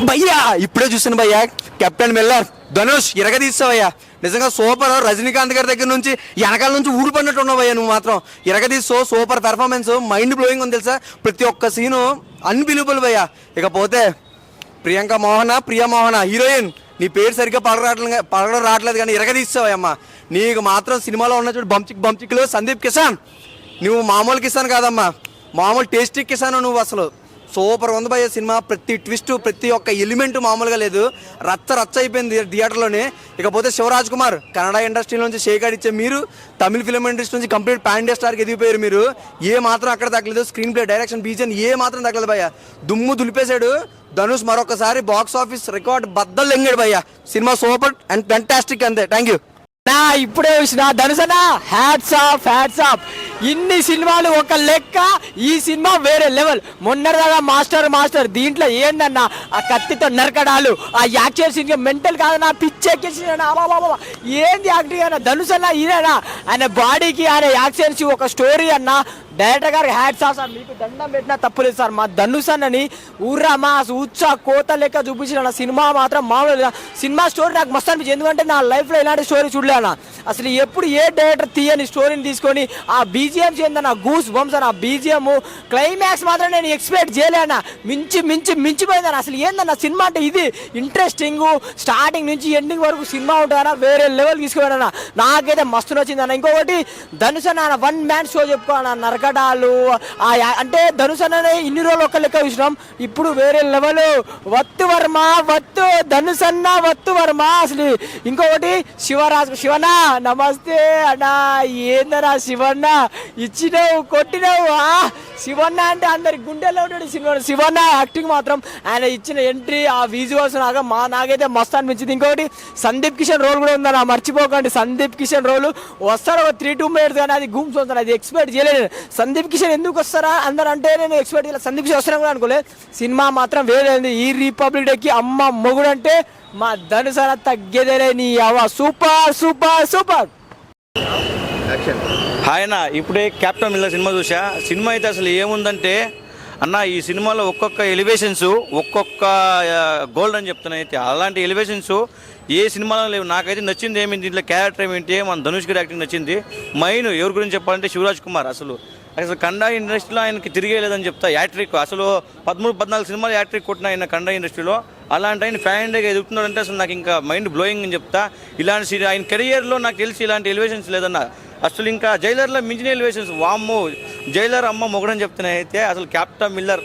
భయ్యా ఇప్పుడే చూసాను భయ్యా, కెప్టెన్ మిల్లర్ ధనుష్ ఇరగదీస్తావయ్యా. నిజంగా సూపర్. రజనీకాంత్ గారి దగ్గర నుంచి వెనకాల నుంచి ఊడిపడినట్టు ఉన్నావయ్యా నువ్వు మాత్రం. ఇరగదీస్తావు, సూపర్ పెర్ఫార్మెన్స్, మైండ్ బ్లోయింగ్ ఉంది తెలుసా. ప్రతి ఒక్క సీను అన్బిలీవబుల్ భయ్యా. ఇకపోతే ప్రియా మోహన హీరోయిన్, నీ పేరు సరిగ్గా పలకడం రావట్లేదు కానీ ఇరగదీస్తావయ్యమ్మా. నీకు మాత్రం సినిమాలో ఉన్న చూడు బంచిక్లో సందీప్ కిసాన్, నువ్వు మామూలు కిసాన్ కాదమ్మా, మామూలు టేస్టీ కిసాన్ నువ్వు. అసలు సూపర్ ఉంది భయ్య సినిమా. ప్రతి ట్విస్ట్, ప్రతి ఒక్క ఎలిమెంట్ మామూలుగా లేదు. రచ్చ అయిపోయింది థియేటర్లోనే. ఇకపోతే శివరాజ్ కుమార్, కన్నడ ఇండస్ట్రీ నుంచి షేక్ ఇచ్చే మీరు తమిళ ఫిలిం ఇండస్ట్రీ నుంచి కంప్లీట్ పాన్ ఇండియా స్టార్కి ఎదిగిపోయారు మీరు. ఏ మాత్రం అక్కడ తగ్గలేదు. స్క్రీన్ ప్లే, డైరెక్షన్, బీజన్ ఏ మాత్రం తగ్గలేదు భయ్య. దుమ్ము దులిపేశాడు ధనుష్. మరొకసారి బాక్స్ ఆఫీస్ రికార్డ్ బద్దలు లెంగాడు భయ్య. Cinema super and fantastic. అంతే, థ్యాంక్ యూ. ఇప్పుడే చూసిన ధనుసనా, హ్యాట్స్ ఆఫ్. ఇన్ని సినిమాలు ఒక లెక్క, ఈ సినిమా వేరే లెవెల్. మొన్నటిదాకా మాస్టర్ దీంట్లో ఏందన్నా ఆ కత్తితో నరకడాలు, ఆ యాక్షన్ సీన్ మెంటల్ కాదన్నా, పిచ్చెక్కేసి ఏంది యాక్టింగ్ అన్న ధనుసన్నా. ఇదేనా ఆయన బాడీకి, ఆయన యాక్షన్స్, ఒక స్టోరీ అన్న. డైరెక్టర్ గారికి హ్యాట్స్ ఆఫ్ సార్, మీకు దండం పెట్టినా తప్పులేదు సార్. మా ధనుష్ అన్నని ఊర్రామా ఉత్సా కోత లెక్క చూపించిన సినిమా మాత్రం మామూలుగా. సినిమా స్టోరీ నాకు మస్తు అనిపించింది, ఎందుకంటే నా లైఫ్లో ఇలాంటి స్టోరీ చూడలేనా. అసలు ఎప్పుడు ఏ డైరెక్టర్ తీయని స్టోరీని తీసుకొని ఆ బీజిఎం చేయిందన్న గూస్ బంప్స్ అన్న. బీజిఎం క్లైమాక్స్ మాత్రం నేను ఎక్స్పెక్ట్ చేయలేనా. మించిపోయిందన్న. అసలు ఏందన్న సినిమా అంటే ఇది ఇంట్రెస్టింగ్. స్టార్టింగ్ నుంచి ఎండింగ్ వరకు సినిమా ఉంటుందన్న, వేరే లెవెల్ తీసుకుపోయాడన్న. నాకైతే మస్తు నచ్చిందన్న. ఇంకొకటి ధనుష్ అన్న వన్ మ్యాన్ షో చెప్పుకోవాలన్న. నరకడాలు అంటే ధనుష్ అన్ననే ఇన్ని రోజులు ఒక లెక్క చూసినాం, ఇప్పుడు వేరే లెవెల్. వత్తు వర్మ ధనుష్ అన్న వత్తు వర్మ. అసలు ఇంకొకటి శివనా నమస్తే అన్నా. ఏందన్నా శివన్న ఇచ్చినావు, కొట్టినావు. శివన్న అంటే అందరి గుండెల్లో ఉంటాడు శివన్న. యాక్టింగ్ మాత్రం ఆయన ఇచ్చిన ఎంట్రీ, ఆ విజువల్స్ నాకైతే మస్తు అనిపించింది. ఇంకొకటి సందీప్ కిషన్ రోల్ కూడా ఉందన్న, మర్చిపోకండి. సందీప్ కిషన్ రోల్ వస్తారు ఒక 3-2 minutes కానీ అది గూమ్స్ వస్తాను, అది ఎక్స్పెక్ట్ చేయలేదు. సందీప్ కిషన్ ఎందుకు వస్తారా అందరు అంటే నేను ఎక్స్పెక్ట్ చేయలేదు. సందీప్ కిషన్ వస్తారా కూడా అనుకోలేదు. సినిమా మాత్రం వేరేది. ఈ రిపబ్లిక్ డేకి అమ్మ మొగుడు అంటే మా ధనుసన తగ్గేదేలే. నీ సూపర్. ఆయన ఇప్పుడే క్యాప్టెన్ మిల్లర్ సినిమా చూసా. సినిమా అయితే అసలు ఏముందంటే అన్న, ఈ సినిమాలో ఒక్కొక్క ఎలివేషన్స్, ఒక్కొక్క గోల్డ్ అని చెప్తున్నాయి. అయితే అలాంటి ఎలివేషన్స్ ఏ సినిమాలో లేవు. నాకైతే నచ్చింది ఏమి దీంట్లో క్యారెక్టర్ ఏమిటి, మన ధనుష్ గారి యాక్టింగ్ నచ్చింది. మెయిన్ ఎవరి గురించి చెప్పాలంటే శివరాజ్ కుమార్. అసలు కన్నడ ఇండస్ట్రీలో ఆయనకి తిరిగేలేదని చెప్తా. యాట్రిక్ అసలు 13-14 సినిమాలు యాట్రిక్ కొట్టిన ఆయన కన్నడ ఇండస్ట్రీలో. అలాంటి ఆయన ఫ్యాన్ ఇండియాగా ఎదుగుతున్నాడంటే అసలు నాకు ఇంకా మైండ్ బ్లోయింగ్ అని చెప్తా. ఇలాంటి ఆయన కెరియర్లో నాకు తెలిసి ఇలాంటి ఎలివేషన్స్ లేదన్న. అసలు ఇంకా జైలర్లో మించిన ఎలివేషన్స్. వామ్మో, జైలర్ అమ్మ మొగడని చెప్తున్నాయి. అయితే అసలు క్యాప్టెన్ మిల్లర్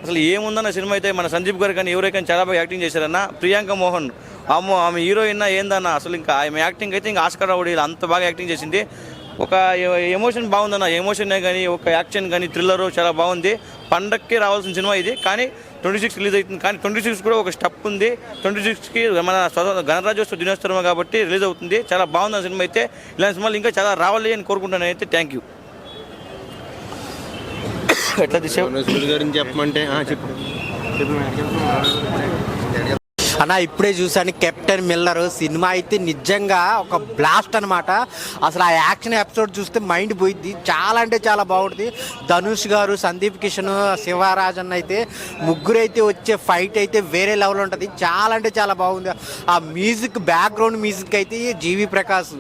అసలు ఏముందన్న సినిమా అయితే. మన సందీప్ గారు కానీ ఎవరైనా చాలా బాగా యాక్టింగ్ చేశారన్న. ప్రియాంక మోహన్ అమ్మో, ఆమె హీరోయిన్ ఏందన్న. అసలు ఇంకా ఆమె యాక్టింగ్ అయితే ఇంకా ఆస్కార్ అవార్డు అంత బాగా యాక్టింగ్ చేసింది. ఒక ఎమోషన్ బాగుందన్న. ఎమోషనే కానీ, ఒక యాక్షన్ కానీ, థ్రిల్లరు చాలా బాగుంది. పండక్కి రావాల్సిన సినిమా ఇది, కానీ 26 రిలీజ్ అవుతుంది. కానీ 26 కూడా ఒక స్టెప్ ఉంది. 26కి మన గణరాజ్యోత్సవ దినోత్సవం కాబట్టి రిలీజ్ అవుతుంది. చాలా బాగుంది సినిమా అయితే. ఇలాంటి సినిమాలు ఇంకా చాలా రావాలి అని కోరుకుంటున్నాను అయితే. Thank you. ఎట్లా గురించి చెప్పమంటే చెప్పు అన్న. ఇప్పుడే చూసాను కెప్టెన్ మిల్లర్ సినిమా అయితే నిజంగా ఒక బ్లాస్ట్ అనమాట. అసలు ఆ యాక్షన్ ఎపిసోడ్ చూస్తే మైండ్ పోయిద్ది. చాలా అంటే చాలా బాగుంటుంది. ధనుష్ గారు, సందీప్ కిషన్, శివరాజన్ అయితే ముగ్గురు అయితే వచ్చే ఫైట్ అయితే వేరే లెవెల్ ఉంటుంది. చాలా అంటే చాలా బాగుంది. ఆ మ్యూజిక్, బ్యాక్గ్రౌండ్ మ్యూజిక్ అయితే జీవి ప్రకాష్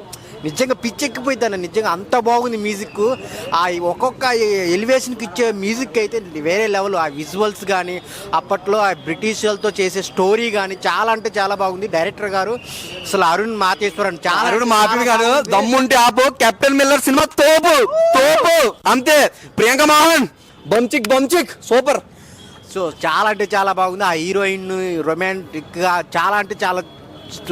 నిజంగా పిచ్చెక్కిపోయింది అన్న. నిజంగా అంత బాగుంది మ్యూజిక్. ఆ ఒక్కొక్క ఎలివేషన్కి ఇచ్చే మ్యూజిక్ అయితే వేరే లెవెల్. ఆ విజువల్స్ కానీ, అప్పట్లో ఆ బ్రిటిష్ వాళ్ళతో చేసే స్టోరీ కానీ చాలా అంటే చాలా బాగుంది. డైరెక్టర్ గారు అసలు అరుణ్ మాతేశ్వరన్. చాలా అరుణ్ మాతేశ్వరన్ గారు దమ్ముంటే ఆపు. కెప్టెన్ మిల్లర్ సినిమా తోపు అంతే. ప్రియాంక మోహన్ బంచిక్ సూపర్. సో చాలా అంటే చాలా బాగుంది. ఆ హీరోయిన్ రొమాంటిక్గా చాలా అంటే చాలా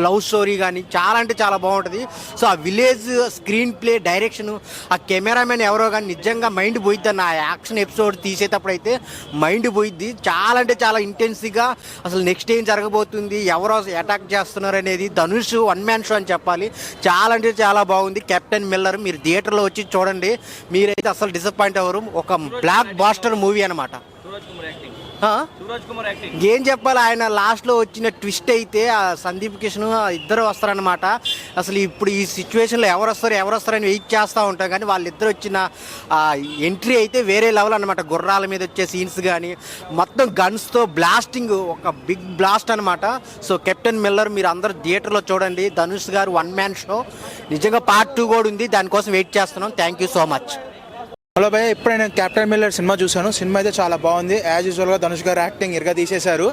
లవ్ స్టోరీ కానీ చాలా అంటే చాలా బాగుంటుంది. సో ఆ విలేజ్ స్క్రీన్ ప్లే, డైరెక్షన్, ఆ కెమెరామెన్ ఎవరో కానీ నిజంగా మైండ్ పోయిద్ది అన్న. ఆ యాక్షన్ ఎపిసోడ్ తీసేటప్పుడు అయితే మైండ్ పోయిద్ది. చాలా అంటే చాలా ఇంటెన్స్గా అసలు నెక్స్ట్ ఏం జరగబోతుంది, ఎవరో అటాక్ చేస్తున్నారు అనేది ధనుష్ వన్ మ్యాన్ షో అని చెప్పాలి. చాలా అంటే చాలా బాగుంది కెప్టెన్ మిల్లర్. మీరు థియేటర్లో వచ్చి చూడండి, మీరైతే అసలు డిసప్పాయింట్ అవ్వరు. ఒక బ్లాక్ బాస్టర్ మూవీ అనమాట. సూరజ్ కుమార్ యాక్టింగ్ ఏం చెప్పాలి, ఆయన లాస్ట్లో వచ్చిన ట్విస్ట్ అయితే ఆ సందీప్ కిషన్ ఇద్దరు వస్తారనమాట. అసలు ఇప్పుడు ఈ సిచ్యువేషన్లో ఎవరు వస్తారని వెయిట్ చేస్తూ ఉంటాం, కానీ వాళ్ళిద్దరు వచ్చిన ఎంట్రీ అయితే వేరే లెవెల్ అనమాట. గుర్రాల మీద వచ్చే సీన్స్ కానీ మొత్తం గన్స్తో బ్లాస్టింగ్, ఒక బిగ్ బ్లాస్ట్ అనమాట. సో కెప్టెన్ మిల్లర్ మీరు అందరూ థియేటర్లో చూడండి. ధనుష్ గారు 1 మ్యాన్ షో, నిజంగా పార్ట్ 2 కూడా ఉంది, దానికోసం వెయిట్ చేస్తున్నాం. Thank you so much. Hello భయ్య, ఇప్పుడే నేను కెప్టెన్ మిల్లర్ సినిమా చూశాను. సినిమా అయితే చాలా బాగుంది. యాజ్ యూజువల్గా ధనుష్ గారు యాక్టింగ్ ఇరగా తీసేశారు.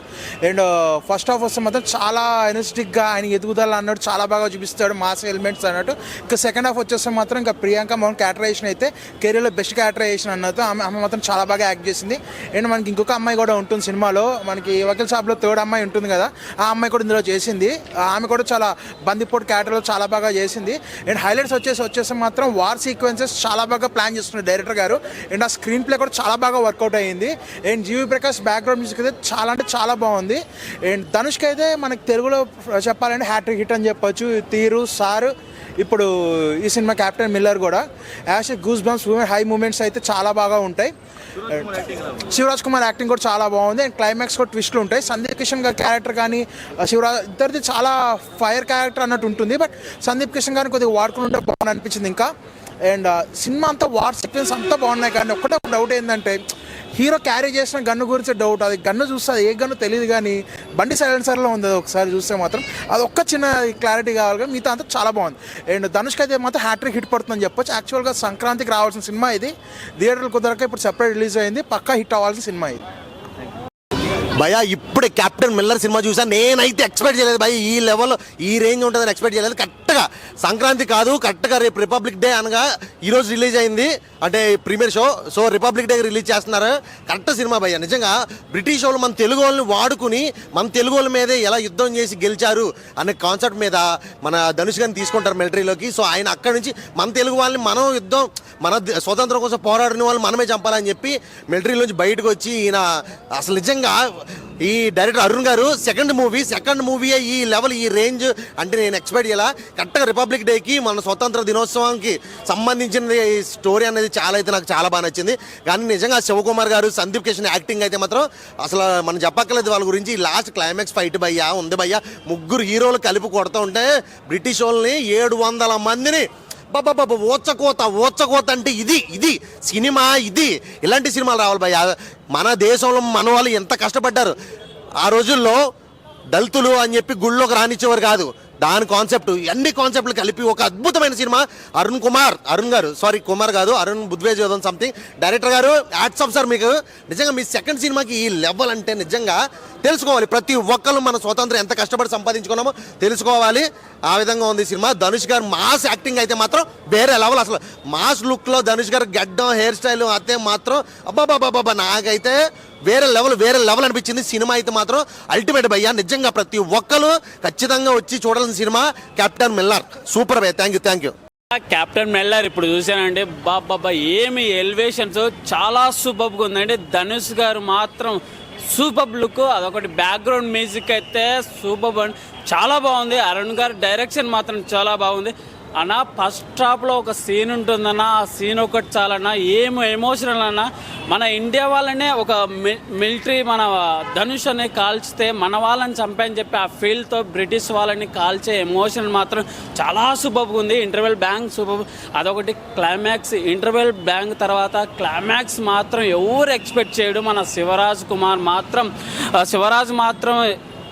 అండ్ ఫస్ట్ హాఫ్ వస్తే మాత్రం చాలా ఎనర్జెటిక్గా ఆయన ఎదుగుదల అన్నట్టు చాలా బాగా చూపిస్తాడు, మాస్ ఎలిమెంట్స్ అన్నట్టు. ఇంకా సెకండ్ హాఫ్ వచ్చేస్తే మాత్రం ఇంకా ప్రియాంక మోహన్ క్యారెక్టరైజేషన్ అయితే కెరీర్లో బెస్ట్ క్యారెక్టరైజేషన్ అన్నట్టు. ఆమె మాత్రం చాలా బాగా యాక్ట్ చేసింది. అండ్ మనకి ఇంకొక అమ్మాయి కూడా ఉంటుంది సినిమాలో, మనకి వకీల్ సాబ్లో థర్డ్ అమ్మాయి ఉంటుంది కదా, ఆ అమ్మాయి కూడా ఇందులో చేసింది. ఆమె కూడా చాలా బందిపోటు క్యారెక్టర్లో చాలా బాగా చేసింది. అండ్ హైలైట్స్ వచ్చేసి మాత్రం వార్ సీక్వెన్సెస్ చాలా బాగా ప్లాన్ చేస్తున్నారు డైరెక్టర్ గారు. అండ్ ఆ స్క్రీన్ ప్లే కూడా చాలా బాగా వర్కౌట్ అయ్యింది. And GV Prakash background music అయితే చాలా అంటే చాలా బాగుంది. అండ్ ధనుష్కి అయితే మనకి తెలుగులో చెప్పాలంటే హ్యాట్రిక్ హిట్ అని చెప్పొచ్చు. తీరు సారు, ఇప్పుడు ఈ సినిమా కెప్టెన్ మిల్లర్ కూడా as goose bumps high moments అయితే చాలా బాగా ఉంటాయి. శివరాజ్ కుమార్ యాక్టింగ్ కూడా చాలా బాగుంది. అండ్ క్లైమాక్స్ కూడా ట్విస్ట్లు ఉంటాయి. సందీప్ కిషన్ గారి క్యారెక్టర్ కానీ శివరాజ్ ఇద్దరిది చాలా ఫైర్ క్యారెక్టర్ అన్నట్టు ఉంటుంది. బట్ సందీప్ కిషన్ గారిని కొద్దిగా వాడుకుని ఉంటే బాగుంది అనిపించింది. ఇంకా అండ్ సినిమా అంతా వార్ సీక్వెన్స్ అంతా బాగున్నాయి, కానీ ఒక్కటే డౌట్ ఏంటంటే హీరో క్యారీ చేసిన గన్ను గురించి డౌట్. అది గన్ను చూస్తే అది ఏ గన్ను తెలియదు, కానీ బండి సైలెన్సర్లో ఉంది. ఒకసారి చూస్తే మాత్రం అది ఒక్క చిన్న క్లారిటీ కావాలి, కానీ మిగతా అంతా చాలా బాగుంది. అండ్ ధనుష్కి అయితే మాత్రం హ్యాట్రిక్ హిట్ పడుతుందని చెప్పొచ్చు. యాక్చువల్గా సంక్రాంతికి రావాల్సిన సినిమా ఇది, థియేటర్లు కుదరక ఇప్పుడు సెపరేట్ రిలీజ్ అయింది. పక్కా హిట్ అవ్వాల్సిన సినిమా ఇది. భయ్యా ఇప్పుడే కెప్టెన్ మిల్లర్ సినిమా చూసాను, నేనైతే ఎక్స్పెక్ట్ చేయలేదు భయ్య, ఈ లెవెల్ ఈ రేంజ్ ఉంటుందని ఎక్స్పెక్ట్ చేయలేదు. కరెక్ట్గా సంక్రాంతి కాదు, కరెక్ట్గా రేపు రిపబ్లిక్ డే అనగా ఈరోజు రిలీజ్ అయింది, అంటే premiere show. So republic day release చేస్తున్నారు. కరెక్ట్ సినిమా భయ్య. నిజంగా బ్రిటిష్ వాళ్ళు మన తెలుగు వాళ్ళని వాడుకుని మన తెలుగు వాళ్ళ మీదే ఎలా యుద్ధం చేసి గెలిచారు అనే కాన్సెప్ట్ మీద మన ధనుష్ గారిని తీసుకుంటారు మిలిటరీలోకి. సో ఆయన అక్కడి నుంచి మన తెలుగు వాళ్ళని మనం యుద్ధం, మన స్వతంత్రం కోసం పోరాడిన వాళ్ళు మనమే చంపాలని చెప్పి మిలిటరీలోంచి బయటకు వచ్చి ఈయన అసలు నిజంగా ఈ డైరెక్టర్ అరుణ్ గారు సెకండ్ మూవీ ఈ లెవెల్ ఈ రేంజ్ అంటే నేను ఎక్స్పెక్ట్ చేయాల. కరెక్ట్గా రిపబ్లిక్ డేకి మన స్వతంత్ర దినోత్సవానికి సంబంధించిన ఈ స్టోరీ అనేది నాకు చాలా బాగా నచ్చింది. కానీ నిజంగా శివకుమార్ గారు సందీప్ కిషన్ యాక్టింగ్ అయితే మాత్రం అసలు మనం చెప్పక్కర్లేదు వాళ్ళ గురించి. లాస్ట్ క్లైమాక్స్ ఫైట్ భయ్యా ఉంది భయ్యా, ముగ్గురు హీరోలు కలిపి కొడుతూ ఉంటే బ్రిటిష్ వాళ్ళని 700 మందిని బాబా ఓచకోత అంటే ఇది సినిమా. ఇలాంటి సినిమాలు రావాలి భయ్య. మన దేశంలో మన వాళ్ళు ఎంత కష్టపడ్డారు. ఆ రోజుల్లో దళితులు అని చెప్పి గుళ్ళోకి రానిచ్చేవారు కాదు. దాని కాన్సెప్ట్ అన్ని కాన్సెప్ట్లు కలిపి ఒక అద్భుతమైన సినిమా. అరుణ్ బుద్వేజ్ సంథింగ్ డైరెక్టర్ గారు హ్యాట్స్ ఆఫ్ సార్ మీకు. నిజంగా మీ సెకండ్ సినిమాకి ఈ లెవెల్ అంటే నిజంగా తెలుసుకోవాలి. ప్రతి ఒక్కరు మన స్వతంత్రం ఎంత కష్టపడి సంపాదించుకున్నామో తెలుసుకోవాలి. ఆ విధంగా ఉంది సినిమా. ధనుష్ గారు మాస్ యాక్టింగ్ అయితే మాత్రం వేరే లెవెల్. అసలు మాస్ లుక్లో ధనుష్ గారు గడ్డం హెయిర్ స్టైల్ అయితే మాత్రం అబ్బాబాబాబా నాకైతే వేరే లెవెల్ అనిపించింది. సినిమా అయితే మాత్రం అల్టిమేట్ భయ్యా. నిజంగా ప్రతి ఒక్కరు ఖచ్చితంగా వచ్చి చూడాల్సిన సినిమా కెప్టెన్ మిల్లర్. సూపర్ భయ్య. Thank you. కెప్టెన్ మిల్లర్ ఇప్పుడు చూసానండి, బాబా ఏమి ఎలివేషన్స్ చాలా సూపర్గా ఉందండి. ధనుష్ గారు మాత్రం సూపర్ లుక్, అదొకటి బ్యాక్గ్రౌండ్ మ్యూజిక్ అయితే సూపర్ చాలా బాగుంది. అరుణ్ గారి డైరెక్షన్ మాత్రం చాలా బాగుంది అన్న. ఫస్ట్ హాఫ్లో ఒక సీన్ ఉంటుందన్న, ఆ సీన్ ఒకటి చాలన్నా. ఏం ఎమోషనల్ అన్న, మన ఇండియా వాళ్ళనే ఒక మిలిటరీ మన ధనుష్ అనే కాల్చితే మన వాళ్ళని చంపని చెప్పి ఆ ఫీల్తో బ్రిటిష్ వాళ్ళని కాల్చే ఎమోషన్ మాత్రం చాలా సూపర్గా ఉంది. ఇంటర్వెల్ బ్యాంగ్ సూపర్, అదొకటి క్లైమాక్స్. ఇంటర్వెల్ బ్యాంగ్ తర్వాత క్లైమాక్స్ మాత్రం ఎవరు ఎక్స్పెక్ట్ చేయడు. మన శివరాజ్ మాత్రం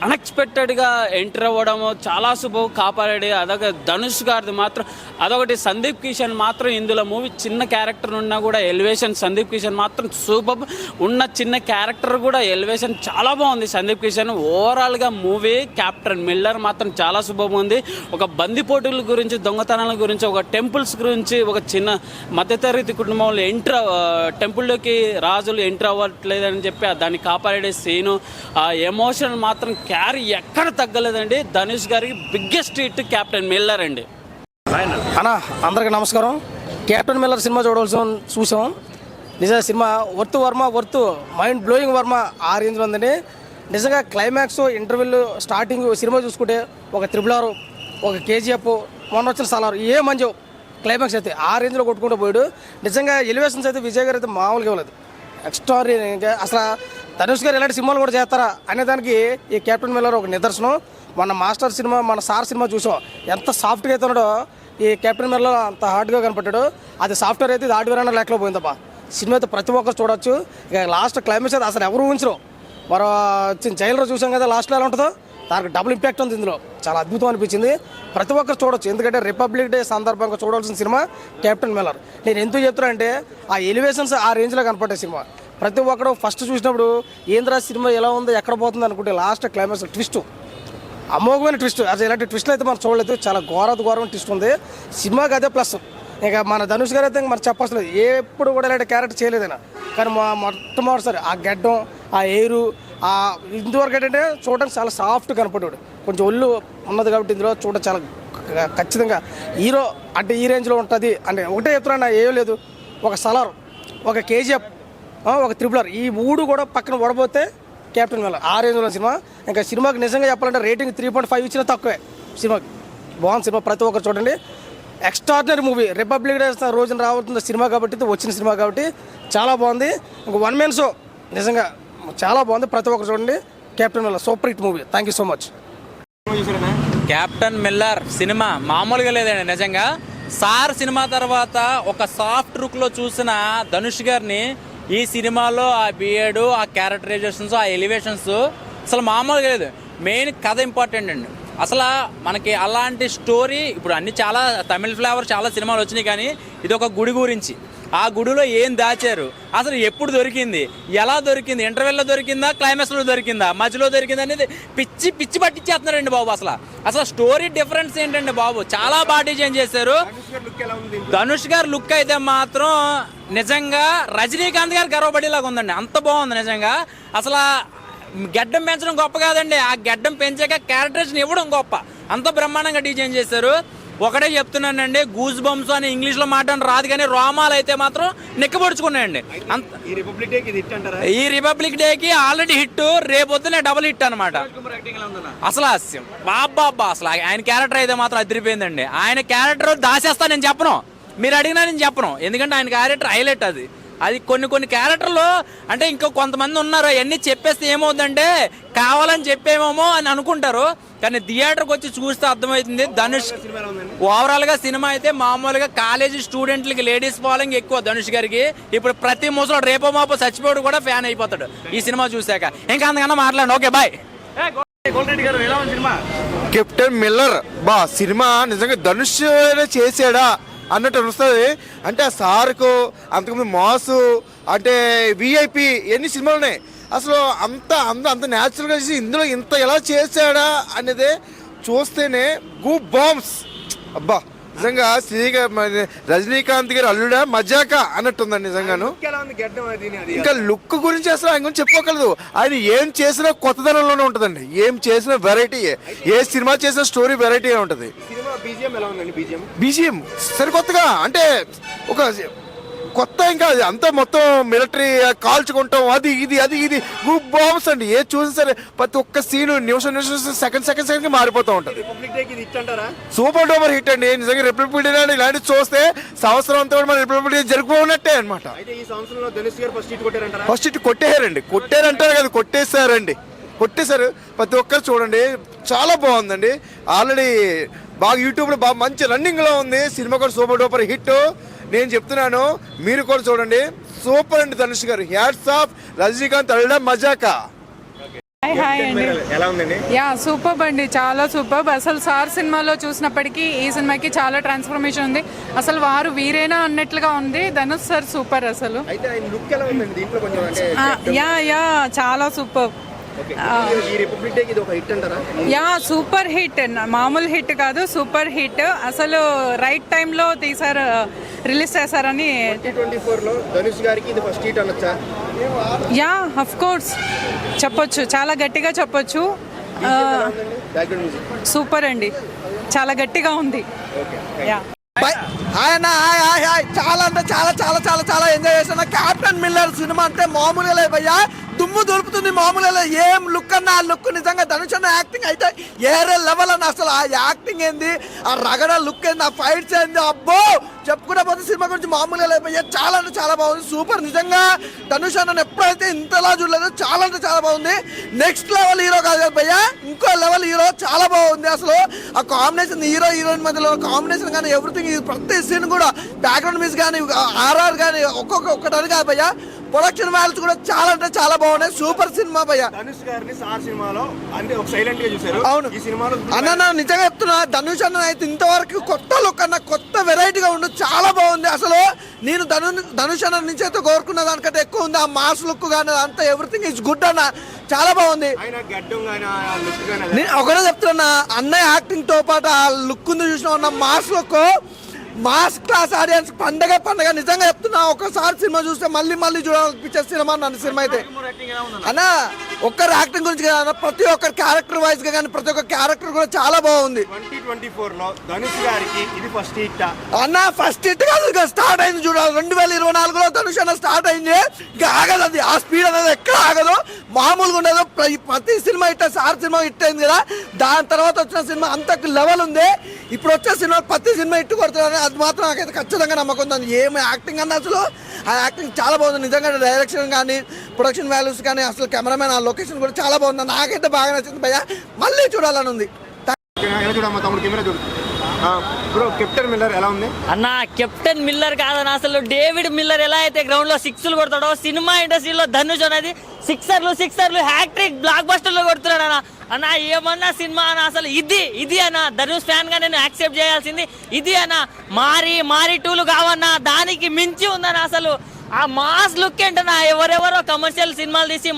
అన్ఎక్స్పెక్టెడ్గా ఎంటర్ అవ్వడము చాలా సూపర్ కాపాడాడు. అదొక ధనుష్ గారిది మాత్రం. అదొకటి సందీప్ కిషన్ మాత్రం ఇందులో మూవీ చిన్న క్యారెక్టర్ ఉన్నా కూడా ఎలివేషన్ సందీప్ కిషన్ మాత్రం సూపర్. ఉన్న చిన్న క్యారెక్టర్ కూడా ఎలివేషన్ చాలా బాగుంది సందీప్ కిషన్. ఓవరాల్గా మూవీ కెప్టెన్ మిల్లర్ మాత్రం చాలా సూపర్ ఉంది. ఒక బందిపోటుల గురించి, దొంగతనాల గురించి, ఒక టెంపుల్స్ గురించి, ఒక చిన్న మధ్యతరగతి కుటుంబంలో టెంపుల్లోకి రాజులు ఎంటర్ అవ్వట్లేదని చెప్పి దాన్ని కాపాడే సీను, ఆ ఎమోషన్ మాత్రం క్యారీ ఎక్కడ తగ్గలేదండి. ధనుష్ గారికి బిగ్గెస్ట్ హిట్ కెప్టెన్ మిల్లర్ అండి. అన్న అందరికీ నమస్కారం. కెప్టెన్ మిల్లర్ సినిమా చూసాం. నిజంగా cinema worth mind blowing Varma ఆ రేంజ్లో ఉందండి. నిజంగా క్లైమాక్స్, ఇంటర్వెల్, స్టార్టింగ్ సినిమా చూసుకుంటే ఒక త్రిబుల్, ఒక కేజీఎఫ్, మొన్న వచ్చిన సలార్ ఏ మంచి క్లైమాక్స్ అయితే ఆ రేంజ్లో కొట్టుకుంటూ పోయాడు. నిజంగా ఎలివేషన్స్ అయితే విజయ్ గారు అయితే మామూలుగా ఇవ్వలేదు. ఎక్స్ట్రాడినరీగా అసలు ధనుష్ గారు ఇలాంటి సినిమాలు కూడా చేస్తారా అనే దానికి ఈ కెప్టెన్ మిల్లర్ ఒక నిదర్శనం. మన మాస్టర్ సినిమా, మన సార్ సినిమా చూసాం, ఎంత సాఫ్ట్గా అయితే ఉన్నాడో ఈ కెప్టెన్ మిల్లర్ అంత హార్డ్గా కనపడ్డాడు. అది సాఫ్ట్వేర్ అయితే ఇది హార్డ్వేర్ అన్న లెక్కలో పోయిందబ్బా. సినిమా అయితే ప్రతి ఒక్కరు చూడొచ్చు. ఇక లాస్ట్ క్లైమాక్స్ అయితే అసలు ఎవరు ఊహించరు. మరో జైల్లో చూసాం కదా లాస్ట్లో ఎలా ఉంటుందో, దానికి డబుల్ ఇంపాక్ట్ ఉంది ఇందులో. చాలా అద్భుతం అనిపించింది. ప్రతి ఒక్కరు చూడొచ్చు, ఎందుకంటే రిపబ్లిక్ డే సందర్భంగా చూడాల్సిన సినిమా కెప్టెన్ మిల్లర్. నేను ఎందుకు చెప్తున్నా అంటే ఆ ఎలివేషన్స్ ఆ రేంజ్లో కనపడే సినిమా. ప్రతి ఒక్కరు ఫస్ట్ చూసినప్పుడు ఏంద్రా సినిమా ఎలా ఉందో ఎక్కడ పోతుంది అనుకుంటే లాస్ట్ క్లైమాక్స్ ట్విస్ట్, అమోఘమైన ట్విస్ట్. అసలు ఇలాంటి ట్విస్ట్లు అయితే మనం చూడలేదు. చాలా ఘోరమైన ట్విస్ట్ ఉంది సినిమాకి. అదే ప్లస్. ఇక మన ధనుష్ గారు అయితే మనం చెప్పలేదు, ఎప్పుడు కూడా ఇలాంటి క్యారెక్టర్ చేయలేదైనా. కానీ మొట్టమొదటిసారి ఆ గడ్డం, ఆ ఎయిరు, ఆ ఇంతవరకు ఏంటంటే చూడడానికి చాలా సాఫ్ట్ కనపడ్డాడు. కొంచెం ఒళ్ళు ఉన్నది కాబట్టి ఇందులో చూడడం చాలా ఖచ్చితంగా హీరో అంటే ఈ రేంజ్లో ఉంటుంది. అంటే ఒకటే చెప్తున్నా, ఏం లేదు, ఒక సలార్, ఒక కేజీఎఫ్, ఒక త్రిబులర్, ఈ మూడు కూడా పక్కన ఓడబోతే కెప్టెన్ మిల్లర్ ఆ రేంజ్లో సినిమా. ఇంకా సినిమాకి నిజంగా చెప్పాలంటే రేటింగ్ 3.5 ఇచ్చినా తక్కువే. సినిమాకి బాగుంది సినిమా, ప్రతి ఒక్కరు చూడండి. Extraordinary movie. రిపబ్లిక్ డే రోజున రాబోతున్న సినిమా కాబట్టి, వచ్చిన సినిమా కాబట్టి చాలా బాగుంది. ఇంక 1 man షో నిజంగా చాలా బాగుంది. ప్రతి ఒక్కరు చూడండి. Captain Miller super hit movie. Thank you so much. Captain Miller cinema మామూలుగా లేదండి నిజంగా. సార్ సినిమా తర్వాత ఒక సాఫ్ట్ లుక్లో చూసిన ధనుష్ గారిని ఈ సినిమాలో ఆ బియర్డు, ఆ క్యారెక్టరైజేషన్స్, ఆ ఎలివేషన్స్ అసలు మామూలుగా లేదు. మెయిన్ కథ ఇంపార్టెంట్ అండి. అసలు మనకి అలాంటి స్టోరీ ఇప్పుడు అన్ని చాలా తమిళ ఫ్లేవర్ చాలా సినిమాలు వచ్చినాయి, కానీ ఇది ఒక గుడి గురించి. ఆ గుడిలో ఏం దాచారు, అసలు ఎప్పుడు దొరికింది, ఎలా దొరికింది, ఇంటర్వెల్లో దొరికిందా, క్లైమాక్స్లో దొరికిందా, మధ్యలో దొరికిందా అనేది పిచ్చి పిచ్చి పట్టించేస్తున్నారండి బాబు. అసలు స్టోరీ డిఫరెన్స్ ఏంటండి బాబు, చాలా బాగా డిజైన్ చేశారు. ధనుష్ గారు లుక్ అయితే మాత్రం నిజంగా రజనీకాంత్ గారు గర్వపడేలాగా ఉందండి. అంత బాగుంది నిజంగా. అసలు గడ్డం పెంచడం గొప్ప కాదండి, ఆ గడ్డం పెంచాక క్యారెక్టరేషన్ ఇవ్వడం గొప్ప. అంత బ్రహ్మాండంగా డిజైన్ చేశారు. ఒకటే చెప్తున్నానండి, గూస్ బంప్స్ అని ఇంగ్లీష్లో మాట్లాడడం రాదు, కానీ రోమాలు అయితే మాత్రం నిక్కబొడుచుకున్నాయండి. ఈ రిపబ్లిక్ డేకి ఆల్రెడీ హిట్, రేపొద్దునే డబుల్ హిట్ అనమాట. అసలు బాబా అసలు ఆయన క్యారెక్టర్ అయితే మాత్రం అదిరిపోయిందండి. ఆయన క్యారెక్టర్ దాచేస్తా నేను చెప్పను, మీరు అడిగినా నేను చెప్పను, ఎందుకంటే ఆయన క్యారెక్టర్ హైలైట్. అది కొన్ని క్యారెక్టర్లు అంటే ఇంకా కొంతమంది ఉన్నారు, అవన్నీ చెప్పేస్తే ఏమవుతుందంటే కావాలని చెప్పేమేమో అని అనుకుంటారు, కానీ థియేటర్కి వచ్చి చూస్తే అర్థమవుతుంది. ధనుష్ ఓవరాల్ గా సినిమా అయితే మామూలుగా కాలేజీ స్టూడెంట్లకి లేడీస్ ఫాలోయింగ్ ఎక్కువ ధనుష్ గారికి. ఇప్పుడు ప్రతి ముసలు రేపో మాపో చచ్చిపోయాడు కూడా ఫ్యాన్ అయిపోతాడు ఈ సినిమా చూశాక. ఇంకా అంతకన్నా మాట్లాడండి. Okay bye. కెప్టెన్ మిల్లర్ బా సినిమా నిజంగా ధనుష్ చేసాడా అన్నట్టు అనిపిస్తుంది. అంటే ఆ సార్కు అంతకుముందు మాసు అంటే విఐపి ఎన్ని సినిమాలు ఉన్నాయి, అసలు అంత న్యాచురల్గా చేసి ఇందులో ఇంత ఎలా చేశాడా అనేది చూస్తేనే గూప్ బాంబ్స్. అబ్బా నిజంగా రజనీకాంత్ గారు అల్లుడా మజాక అన్నట్టుందండి నిజంగాను. ఇంకా లుక్ గురించి అసలు ఆయన గురించి చెప్పుకోగలదు. ఆయన ఏం చేసినా కొత్తదనంలోనే ఉంటుందండి, ఏం చేసినా వెరైటీ, ఏ సినిమా చేసిన స్టోరీ వెరైటీ ఉంటుంది. బీజిఎం సరికొత్తగా అంటే ఒక కొత్త, ఇంకా అంతా మొత్తం మిలిటరీ కాల్చుకుంటాం, అది ఇది గ్రూప్ బాంబ్స్ అండి. ఏ చూసినా సరే ప్రతి ఒక్క సీను నిమిషం సెకండ్ మారిపోతూ ఉంటుంది. సూపర్ డూపర్ హిట్ అండి నిజంగా. రిపబ్లిక్ డే ఇలాంటి చూస్తే సంవత్సరం అంతా కూడా మన రిపబ్లిక్ డే జరుపుకున్నట్టే అనమాట. ఫస్ట్ హిట్ కొట్టారంటారు కదా, కొట్టేశారు. ప్రతి ఒక్కరు చూడండి, చాలా బాగుందండి. ఆల్రెడీ బాగా యూట్యూబ్లో బాగా మంచి రన్నింగ్లో ఉంది సినిమా కూడా. సూపర్ డూపర్ హిట్ నేను చెప్తున్నాను, మీరు కూడా చూడండి. సూపర్ అండి ధనుష్ గారు, హ్యాట్స్ ఆఫ్. రజనీకాంత్ అల్లుడా మజాక. హాయ్ అండి. ఎలా ఉందండి? యా సూపర్ అండి, చాలా సూపర్. అసలు సార్ సినిమాలో చూసినప్పటికీ ఈ సినిమాకి చాలా ట్రాన్స్ఫర్మేషన్ ఉంది. అసలు వారు వీరేనా అన్నట్లుగా ఉంది. ధనుష్ సార్ సూపర్ అసలు. యా చాలా సూపర్. యా సూపర్ హిట్, మామూలు హిట్ కాదు, సూపర్ హిట్. అసలు రైట్ టైంలో తీసారు, రిలీజ్ చేశారని. యా ఆఫ్ కోర్స్ చెప్పొచ్చు, చాలా గట్టిగా చెప్పొచ్చు. సూపర్ అండి, చాలా గట్టిగా ఉంది. యా హాయ్ అన్న, హాయ్. చాలా అంటే చాలా ఎంజాయ్ చేస్తున్నా. కెప్టెన్ మిల్లర్ సినిమా అంటే మామూలుగా లేదు భయ్యా. దుమ్ము దులుపుతుంది మామూలుగా. ఏం లుక్ అన్న, ఆ లుక్ నిజంగా ధనుష్ అన్న యాక్టింగ్ అయితే ఏరే లెవెల్ అన్న. అసలు ఆ యాక్టింగ్ ఏంది, ఆ రగడ లుక్ ఏంది, ఆ ఫైట్స్ ఏంది, అబ్బో చెప్పుకునే పోతే సినిమా గురించి మామూలుగా లేకపోయా. చాలా అంటే చాలా బాగుంది, సూపర్. నిజంగా ధనుష్ అన్న ఎప్పుడైతే ఇంతలా చూడలేదు, చాలా అంటే చాలా బాగుంది. నెక్స్ట్ లెవెల్ హీరో కాదు భయ్యా, ఇంకో లెవెల్ హీరో. చాలా బాగుంది అసలు ఆ కాంబినేషన్, హీరో హీరోయిన్ మధ్యలో కాంబినేషన్ కానీ ఎవ్రీథింగ్, ప్రతి సీన్ కూడా బ్యాక్గ్రౌండ్ మ్యూజిక్ కానీ ఆర్ఆర్ కానీ ఒక్కటని కాదు భయ్యా. ప్రొడక్షన్ వాల్యూస్ కూడా చాలా అంటే చాలా బాగున్నాయి, సూపర్ సినిమా భయ్యా. ధనుష్ గారిని సార్ సినిమాలో అంటే ఒక సైలెంట్ గా చూశారు. అవును ఈ సినిమాలో అన్న నిజంగా చెప్తున్నా, ధనుష్ అన్న అయితే ఇంతవరకు కొత్త లుక్ అన్న, కొత్త వెరైటీగా ఉండు, చాలా బాగుంది అసలు. నేను ధనుష్ అన్న నుంచి అయితే కోరుకున్న దానికంటే ఎక్కువ ఉంది. ఆ మాస్ లుక్ కానీ అంతా ఎవ్రీథింగ్ ఇస్ గుడ్ అన్న, చాలా బాగుంది. నేను ఒకటే చెప్తున్నా, అన్నయ్య యాక్టింగ్ తో పాటు ఆ లుక్ ఉంది చూసిన ఉన్న mass look, mass class audience పండగ నిజంగా చెప్తున్నా. ఒకసారి సినిమా చూస్తే మళ్ళీ మళ్ళీ చూడాలనిపించే సినిమా నన్ను సినిమా అయితే అన్న. ఒక్కరు యాక్టింగ్ గురించి కదా, ప్రతి ఒక్కరి క్యారెక్టర్ వైజ్ గా కానీ ప్రతి ఒక్క క్యారెక్టర్ కూడా చాలా బాగుంది. 2024 లో ధనుష్ గారికి ఇది ఫస్ట్ హిట్ అన్న. ఫస్ట్ హిట్ కాదు, ఇక స్టార్ట్ అయింది చూడాలి. 2024లో ధనుష్ అన్న స్టార్ట్ అయింది, ఇంకా ఆగదు అది. ఆ స్పీడ్ అనేది ఎక్కడ ఆగదు, మామూలుగా ఉండదు. ప్రతి cinema hit, sir cinema hit అయింది కదా, దాని తర్వాత వచ్చిన సినిమా అంత లెవెల్ ఉంది. ఇప్పుడు వచ్చే సినిమా ప్రతి సినిమా హిట్ కొడుతున్నారు, అది మాత్రం నాకైతే ఖచ్చితంగా నమ్మకం ఉంది. ఏమి యాక్టింగ్ అన్న, అసలు ఆ యాక్టింగ్ చాలా బాగుంది నిజంగా. డైరెక్షన్ కానీ ప్రొడక్షన్ వాల్యూస్ కానీ అసలు కెమెరామెన్ ఆ లొకేషన్ కూడా చాలా బాగుంది, నాకైతే బాగా నచ్చింది భయ్యా. మళ్ళీ చూడాలని ఉంది. చూడమ్మా తమ్ముడు, కెమెరా చూడు. బ్రో కెప్టెన్ మిల్లర్ ఎలా ఉంది అన్న? కెప్టెన్ మిల్లర్ కాదన్న, అసలు డేవిడ్ మిల్లర్ ఎలా అయితే గ్రౌండ్ లో సిక్స్లు కొడతాడో, సినిమా ఇండస్ట్రీలో ధనుష్ అనేది సిక్సర్లు హ్యాట్రిక్ బ్లాక్ బస్టర్ లో కొడుతున్నాడు అన్న. అన్న ఏమన్నా సినిమా అన్న, అసలు ఇది అన్న. ధనుష్ ఫ్యాన్ గా నేను యాక్సెప్ట్ చేయాల్సింది ఇది అన్న. మారి టూలు కావన్నా, దానికి మించి ఉందన్న. అసలు ఆ మాస్ లుక్ ఏంటన్నా, ఎవరెవరో కమర్షియల్ సినిమాలు తీసి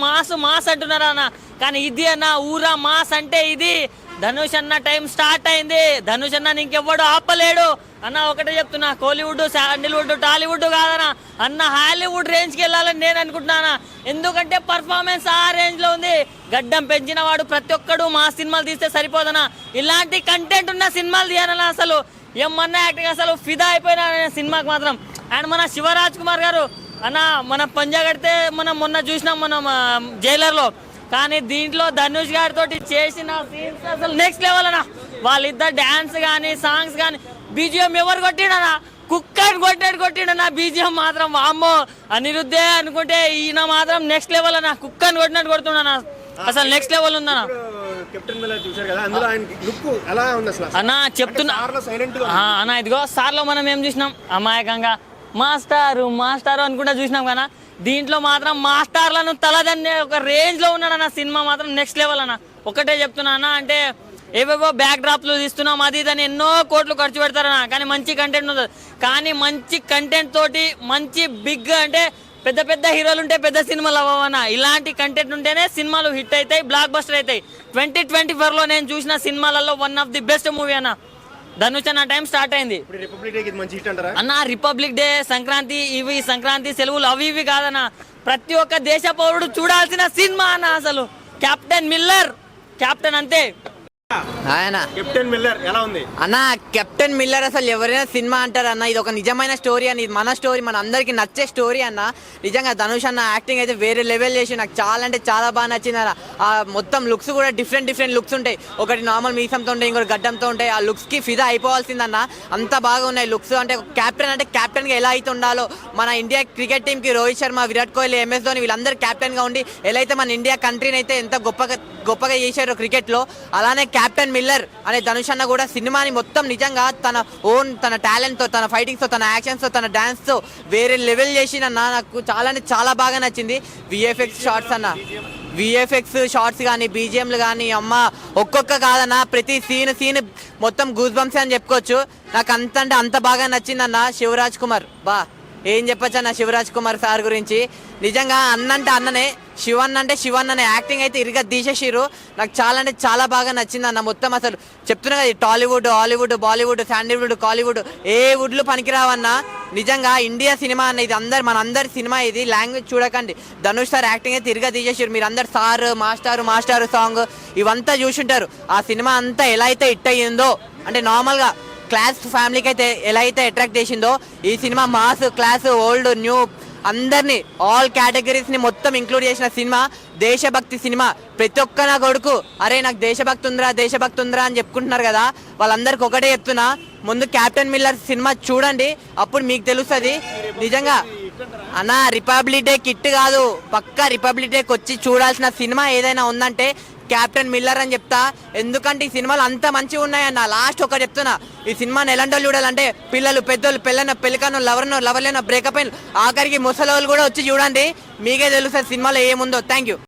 మాస్ అంటున్నారా అన్న, కానీ ఇది అన్న ఊరా మాస్ అంటే ఇది. ధనుష్ అన్న టైం స్టార్ట్ అయింది, ధనుష్ అన్న ఇంకెవ్వడు ఆపలేడు అన్న. ఒకటే చెప్తున్నా, కోలీవుడ్, శాండిల్వుడ్, టాలీవుడ్ కాదన్నా అన్న, హాలీవుడ్ రేంజ్కి వెళ్ళాలని నేను అనుకుంటున్నానా. ఎందుకంటే పర్ఫార్మెన్స్ ఆ రేంజ్ లో ఉంది. గడ్డం పెంచిన వాడు ప్రతి ఒక్కడు మా సినిమాలు తీస్తే సరిపోదనా, ఇలాంటి కంటెంట్ ఉన్న సినిమాలు తీయాలన్నా. అసలు ఏమన్నా యాక్టింగ్, అసలు ఫిదా అయిపోయినా సినిమాకి మాత్రం. అండ్ మన శివరాజ్ కుమార్ గారు అన్న, మన పంజా కడితే మనం మొన్న చూసినాం మనం జైలర్లో, కానీ దీంట్లో ధనుష్ గారితో చేసిన సీన్స్ అసలు నెక్స్ట్ లెవెల్ అన్న. వాళ్ళిద్దరు డాన్స్ కానీ సాంగ్స్ కానీ బీజిఎం ఎవరు కొట్టిడనా, కుక్కని కొట్టిడన్నా బీజిఎం మాత్రం. అమ్మో అనిరుద్ధే అనుకుంటే ఈయన మాత్రం నెక్స్ట్ లెవెల్ అన్న, కుక్కని కొట్టినట్టు కొడుతున్నా, అసలు నెక్స్ట్ లెవెల్ ఉందన్న. అన్న చెప్తున్నా అన్న, ఇదిగో సార్లో మనం ఏం చూసినాం, అమాయకంగా మాస్టారు అనుకుంటా చూసినాం కదా, దీంట్లో మాత్రం మాస్టర్లను తలదన్నే ఒక రేంజ్ లో ఉన్నాడన్న. సినిమా మాత్రం నెక్స్ట్ లెవెల్ అన్న. ఒకటే చెప్తున్నా అన్న, అంటే ఏవేవో బ్యాక్ డ్రాప్లు తీస్తున్నాం అది ఇదని ఎన్నో కోట్లు ఖర్చు పెడతారన్న, కానీ మంచి కంటెంట్ ఉంటుంది. కానీ మంచి కంటెంట్ తోటి మంచి బిగ్ అంటే పెద్ద హీరోలు ఉంటే పెద్ద సినిమాలు అవ్వవన్న. ఇలాంటి కంటెంట్ ఉంటేనే సినిమాలు హిట్ అవుతాయి, బ్లాక్ బస్టర్ అవుతాయి. 2024లో నేను చూసిన సినిమాలలో one of the best movie అన్న ధనుష్ అన్న. టైం స్టార్ట్ అయింది అన్న. రిపబ్లిక్ డే, సంక్రాంతి, సంక్రాంతి సెలవులు అవి ఇవి కాదన్న, ప్రతి ఒక్క దేశ పౌరుడు చూడాల్సిన సినిమా అన్న. అసలు కెప్టెన్ మిల్లర్, కెప్టెన్ అంతే. ఆయన కెప్టెన్ మిల్లర్ ఎలా ఉంది అన్న? కెప్టెన్ మిల్లర్ అసలు ఎవరైనా సినిమా అంటారు అన్న, ఇది ఒక నిజమైన స్టోరీ అని, ఇది మన స్టోరీ, మన అందరికి నచ్చే స్టోరీ అన్న. నిజంగా ధనుష్ అన్న యాక్టింగ్ అయితే వేరే లెవెల్ చేసి నాకు చాలా అంటే చాలా బాగా నచ్చింది అన్న. ఆ మొత్తం లుక్స్ కూడా డిఫరెంట్ లుక్స్ ఉంటాయి. ఒకటి నార్మల్ మీసంతో ఉంటాయి, ఇంకోటి గడ్డంతో ఉంటాయి. ఆ లుక్స్ కి ఫిదా అయిపోవాల్సిందన్న, అంత బాగా ఉన్నాయి లుక్స్. అంటే కెప్టెన్ గా ఎలా అయితే ఉండాలో, మన ఇండియా క్రికెట్ టీమ్ కి రోహిత్ శర్మ, విరాట్ కోహ్లీ, MS ధోని వీళ్ళందరూ కెప్టెన్ గా ఉండి ఎలా అయితే మన ఇండియా కంట్రీని అయితే ఎంత గొప్పగా చేశారు క్రికెట్ లో, అలానే కెప్టెన్ మిల్లర్ అనే ధనుష్ అన్న కూడా సినిమాని మొత్తం నిజంగా తన టాలెంట్ తో, తన ఫైటింగ్స్ తో, తన యాక్షన్స్ తో, తన డాన్స్ తో వేరే లెవెల్ చేసిందన్న. నాకు చాలా అంటే చాలా బాగా నచ్చింది. విఎఫ్ఎక్స్ షార్ట్స్ కానీ బీజిఎంలు కానీ అమ్మ ఒక్కొక్క కాదన్న, ప్రతి సీన్ మొత్తం గూస్ బంప్స్ అని చెప్పుకోవచ్చు. నాకు అంత బాగా నచ్చిందన్న. శివరాజ్ కుమార్ ఏం చెప్పచ్చు అన్న శివరాజ్ కుమార్ సార్ గురించి. నిజంగా అన్నంటే అన్ననే, శివన్ అంటే శివన్ అనే యాక్టింగ్ అయితే ఇరుగా తీసేసిరు. నాకు చాలా అంటే చాలా బాగా నచ్చింది అన్న. మొత్తం అసలు చెప్తున్నా కదా, టాలీవుడ్, హాలీవుడ్, బాలీవుడ్, శాండిల్వుడ్, కాలీవుడ్ ఏ వుడ్లు పనికిరావన్నా. నిజంగా ఇండియా సినిమా అన్న, ఇది మనందరి సినిమా. ఇది లాంగ్వేజ్ చూడకండి, ధనుష్ సార్ యాక్టింగ్ అయితే ఇరుగా తీసేసారు. మీరు అందరు సార్, మాస్టారు సాంగ్ ఇవంతా చూసుంటారు. ఆ సినిమా అంతా ఎలా అయితే హిట్ అయ్యిందో, అంటే నార్మల్గా క్లాస్ ఫ్యామిలీకి అయితే ఎలా అయితే అట్రాక్ట్ చేసిందో, ఈ cinema mass, class, old, new అందరినీ ఆల్ కేటగిరీస్ని మొత్తం ఇంక్లూడ్ చేసిన సినిమా, దేశభక్తి సినిమా. ప్రతి ఒక్క నా కొడుకు అరే నాకు దేశభక్తి ఉందిరా అని చెప్పుకుంటున్నారు కదా, వాళ్ళందరికి ఒకటే చెప్తున్నా, ముందు కెప్టెన్ మిల్లర్ సినిమా చూడండి, అప్పుడు మీకు తెలుస్తుంది నిజంగా. అన్న రిపబ్లిక్ డే కిట్ కాదు, పక్కా రిపబ్లిక్ డేకి వచ్చి చూడాల్సిన సినిమా ఏదైనా ఉందంటే కెప్టెన్ మిల్లర్ అని చెప్తా. ఎందుకంటే ఈ సినిమాలు అంత మంచిగా ఉన్నాయన్న. లాస్ట్ ఒకటి చెప్తున్నా, ఈ సినిమాని ఎలాంటి చూడాలంటే పిల్లలు, పెద్దోళ్ళు, పెళ్ళికను, లవర్లేనో, బ్రేకప్ అయిన, ఆఖరికి ముసలోళ్ళు కూడా వచ్చి చూడండి, మీకే తెలుస్తుంది సినిమాలో ఏముందో. Thank you.